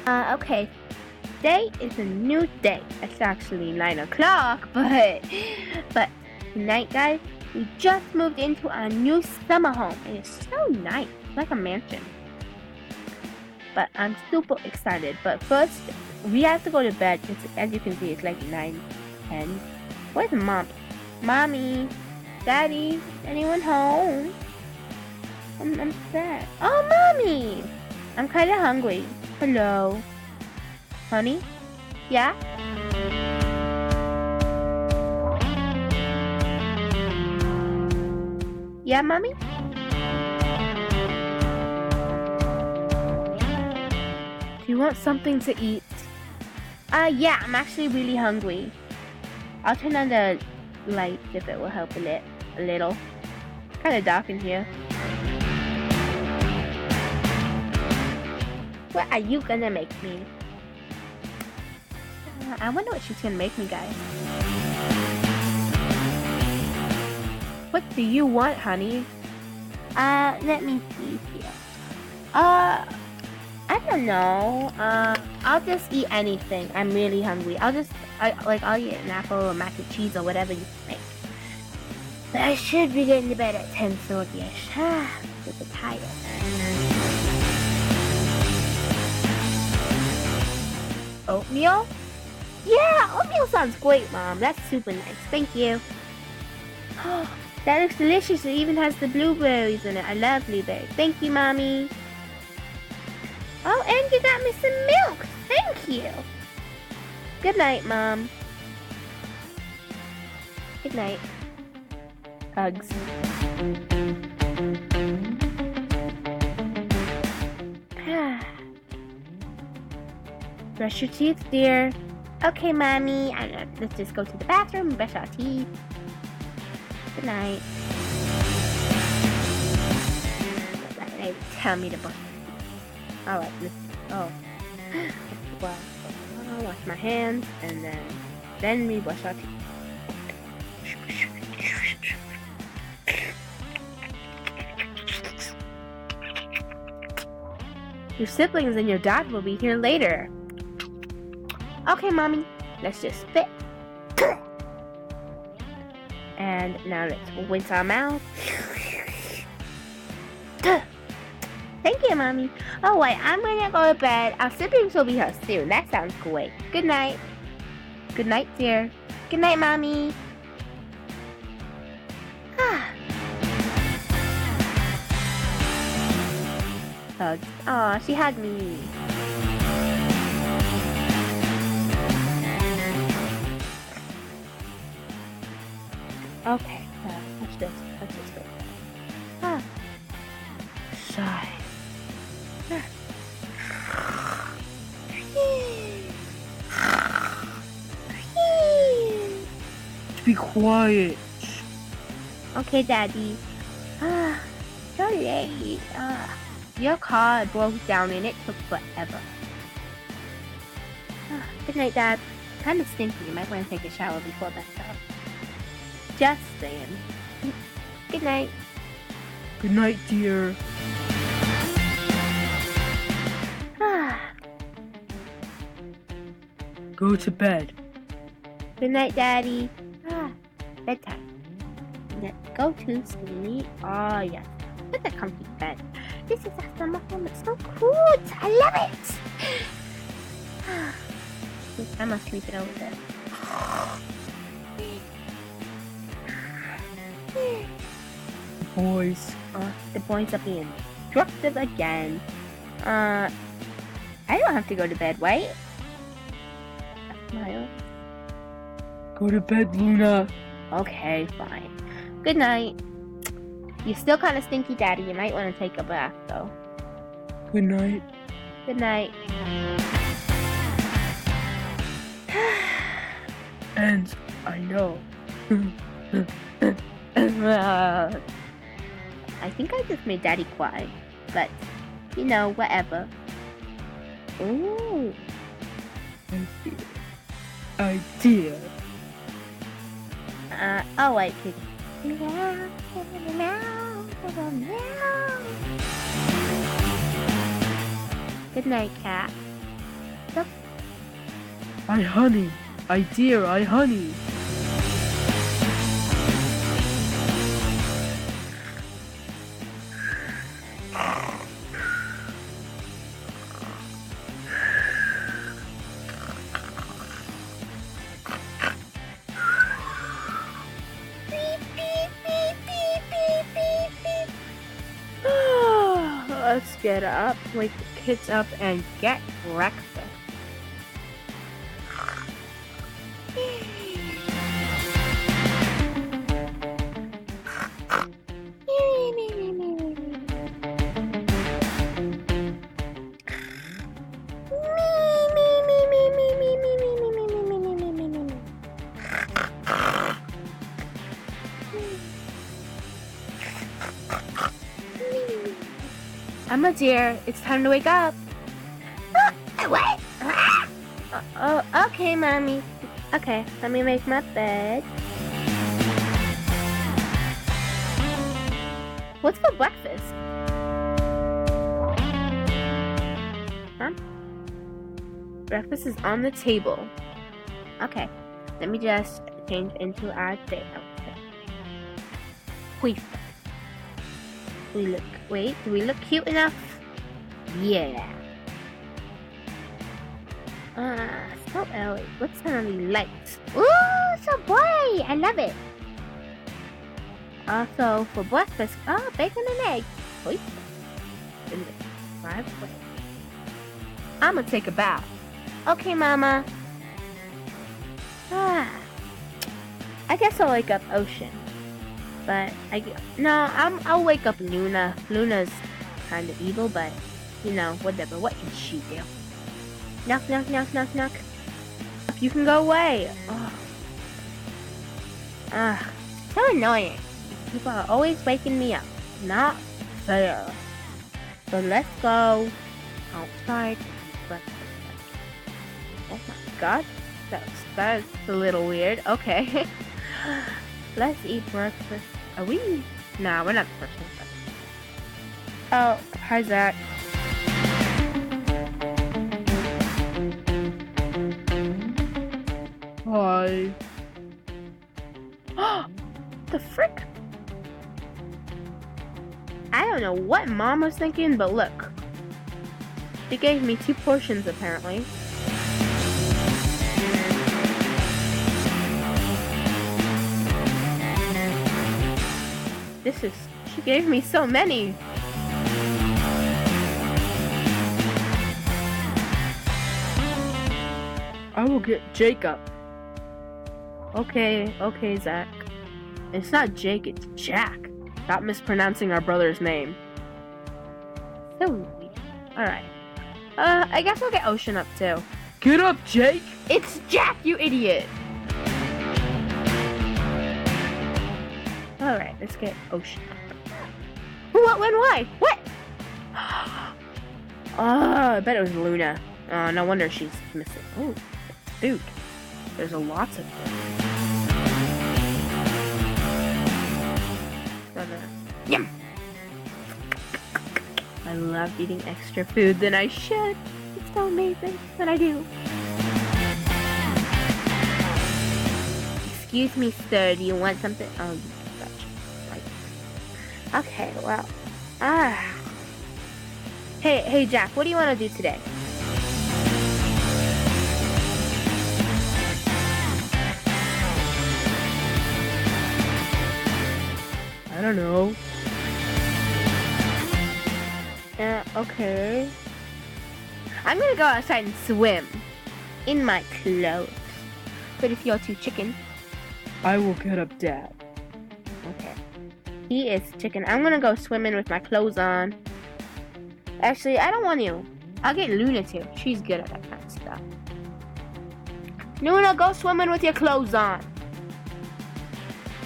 Okay. Today is a new day. It's actually 9 o'clock, but tonight, guys, we just moved into our new summer home. And it's so nice. It's like a mansion. But I'm super excited. But first, we have to go to bed. As you can see, it's like 9, 10. Where's Mommy? Mommy? Daddy? Anyone home? I'm sad. Oh, Mommy! I'm kind of hungry. Hello? Honey? Yeah? Yeah, Mommy? Do you want something to eat? Yeah, I'm actually really hungry. I'll turn on the lights if it will help a little. Kind of dark in here. What are you gonna make me? I wonder what she's gonna make me, guys. What do you want, honey? Let me see here. I don't know. I'll just eat anything. I'm really hungry. I'll eat an apple or mac and cheese or whatever you make. But I should be getting to bed at 10:30ish. Super tired. Oatmeal? Yeah, oatmeal sounds great, Mom. That's super nice. Thank you. That looks delicious. It even has the blueberries in it. I love blueberries. Thank you, Mommy. Oh, and you got me some milk. Thank you. Good night, Mom. Good night. Hugs. Brush your teeth, dear. Okay, Mommy. Let's just go to the bathroom and brush our teeth. Good night. They tell me to brush. Alright, well, I'll wash my hands and then we brush our teeth. Your siblings and your dad will be here later. Okay, Mommy, let's just spit. And now let's rinse our mouth. Thank you, Mommy. Oh, wait, I'm gonna go to bed. Our siblings will be here soon. That sounds great. Good night. Good night, dear. Good night, Mommy. Hugs. Aw, she hugged me. Okay, what's this? What's this way? Sigh. Be quiet. Okay, Daddy. So late. Your car broke down and it took forever. Good night, Dad. Kind of stinky. You might want to take a shower before bedtime. Just saying. Good night. Good night, dear. Go to bed. Good night, Daddy. Bedtime. Let's go to sleep. Oh, yes. What a comfy bed. This is a summer home. It's so cool. I love it. I must sleep it over there. Boys. The boys are being destructive again. I don't have to go to bed, right? Smile. Go to bed, Luna. Okay, fine. Good night. You're still kind of stinky, Daddy. You might want to take a bath, though. Good night. Good night. And I know. I think I just made Daddy cry. But, you know, whatever. Ooh. Idea. Oh, wait, kid. Good night, cat. Yup. I honey. I dear, I honey. Let's get up, wake the kids up, and get breakfast. Emma dear, it's time to wake up. What? Oh, okay, mommy. Okay, let me make my bed. What's for breakfast? Huh? Breakfast is on the table. Okay, let me just change into our day outfit. Do we look cute enough? Yeah. So early. What's on the lights? Ooh, so bright! I love it. Also, for breakfast, bacon and eggs. Wait. I'm gonna take a bath. Okay, Mama. I guess I'll wake up Ocean. But I'll wake up Luna. Luna's kind of evil, but you know, whatever. What can she do? Knock, knock, knock, knock, knock. You can go away. So annoying. People are always waking me up. Not fair. So let's go outside. Oh my god, that's a little weird. Okay. Let's eat breakfast. Are we? Nah, we're not the first one. Oh, hi Zach. Hi. The frick? I don't know what Mom was thinking, but look. She gave me 2 portions apparently. She gave me so many. I will get Jacob. Okay, Zach. It's not Jake, it's Jack. Stop mispronouncing our brother's name. So weird. Alright. I guess I'll get Ocean up too. Get up, Jake! It's Jack, you idiot! Alright, let's get Ocean up. What, when, why? What? I bet it was Luna. Oh, no wonder she's missing. Oh, food. There's lots of food. Yum! I love eating extra food than I should. It's so amazing, but I do. Excuse me, sir. Do you want something? Oh, gotcha. Right. Okay, well. Hey, Jack. What do you want to do today? I don't know. Okay. I'm gonna go outside and swim. In my clothes. But if you're too chicken. I will get up Dad. Okay. He is chicken. I'm gonna go swimming with my clothes on. Actually, I don't want you. I'll get Luna too. She's good at that kind of stuff. Luna, go swimming with your clothes on.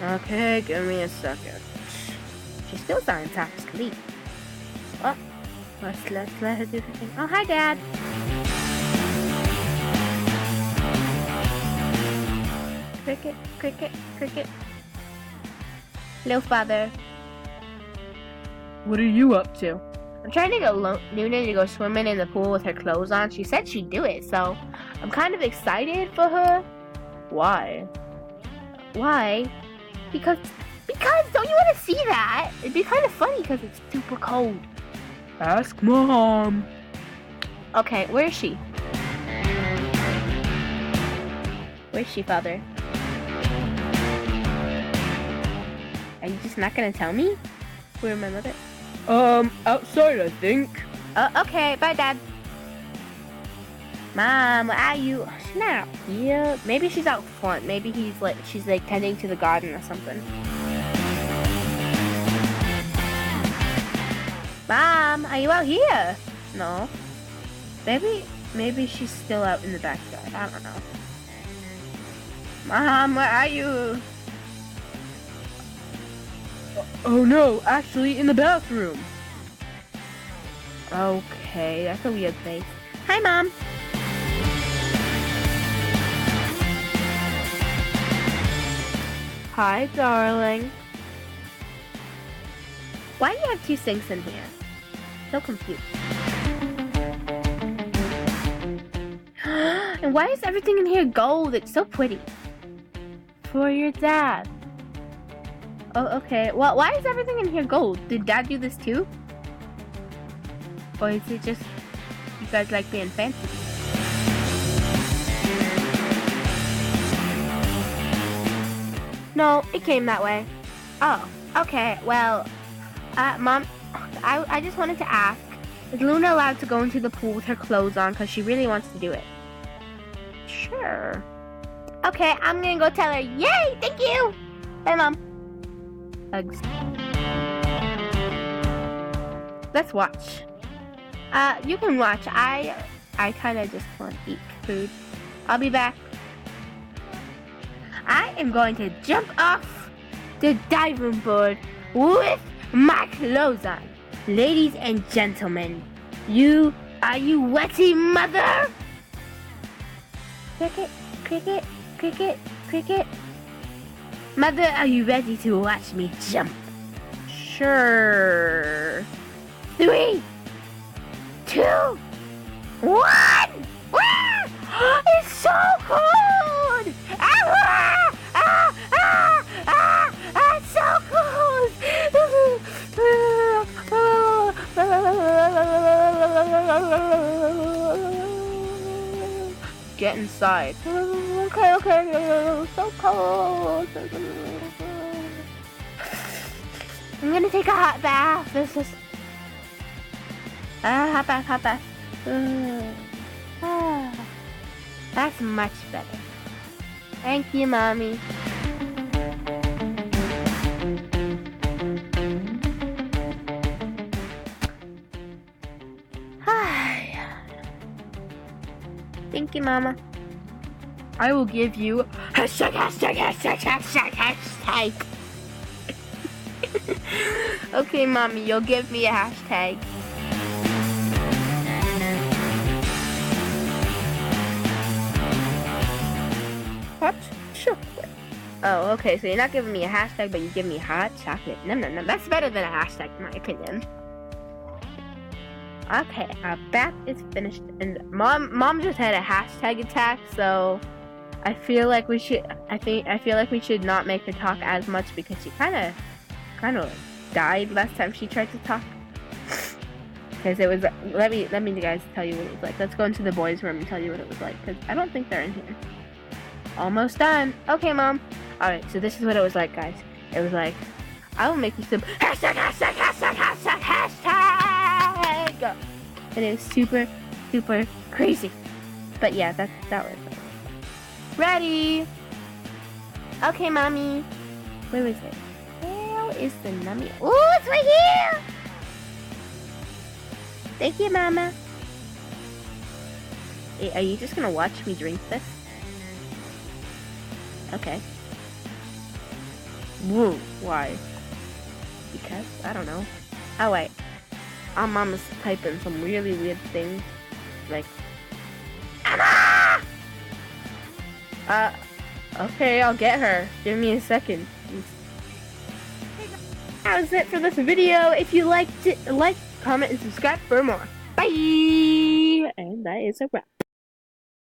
Okay, give me a second. She's still sounding half asleep. Oh, let's let her do her thing. Oh, hi, Dad. Cricket, cricket, cricket. Hello, Father. What are you up to? I'm trying to get Luna to go swimming in the pool with her clothes on. She said she'd do it, so I'm kind of excited for her. Why? Why? Because don't you want to see that? It'd be kind of funny because it's super cold. Ask Mom. Okay, where is she? Where's she, Father? Are you just not gonna tell me? Where my mother? Outside, I think. Okay, bye, Dad. Mom, where are you? She's not out here. Maybe she's out front. Maybe she's like tending to the garden or something. Mom, are you out here? No. Maybe she's still out in the backyard. I don't know. Mom, where are you? Oh no, actually in the bathroom. Okay, that's a weird place. Hi, Mom. Hi, darling. Why do you have two sinks in here? So confused. And why is everything in here gold? It's so pretty. For your dad. Oh, okay. Well, why is everything in here gold? Did Dad do this too? Or is it just you guys like being fancy? No, it came that way. Oh, okay. Well, Mom, I just wanted to ask, is Luna allowed to go into the pool with her clothes on because she really wants to do it? Sure. Okay, I'm gonna go tell her. Yay! Thank you! Bye, Mom. Hugs. Let's watch. You can watch. I kind of just want to eat food. I'll be back. I am going to jump off the diving board with my clothes on. Ladies and gentlemen, are you wetty, mother? Cricket, cricket, cricket, cricket. Mother, are you ready to watch me jump? Sure. 3, 2, 1. Ah! It's so cold! Ah! Ah! Ah! Ah! Ah! It's so cold! Get inside. Okay. So cold. I'm gonna take a hot bath. This is hot bath. That's much better. Thank you, Mommy. Thank you, Mama. I will give you hashtag. Okay, Mommy, you'll give me a hashtag. Hot chocolate. Oh, okay, so you're not giving me a hashtag, but you give me hot chocolate. No. That's better than a hashtag, in my opinion. Okay, our bath is finished, and Mom just had a hashtag attack, so I feel like we should. I feel like we should not make her talk as much because she kind of died last time she tried to talk. Because it was. Let me guys tell you what it was like. Let's go into the boys' room and tell you what it was like, because I don't think they're in here. Almost done. Okay, Mom. All right, so this is what it was like, guys. It was like, I will make you some hashtag. And it was super crazy. But yeah, that was ready. Okay, Mommy. Where is it? Where is the nummy? Oh, it's right here. Thank you, Mama. Hey, are you just gonna watch me drink this? Okay. Whoa, why? Because? I don't know. Oh, wait. Our Mama's typing some really weird things. Like, Emma! Okay, I'll get her. Give me a second. That was it for this video. If you liked it, comment, and subscribe for more. Bye! And that is a wrap.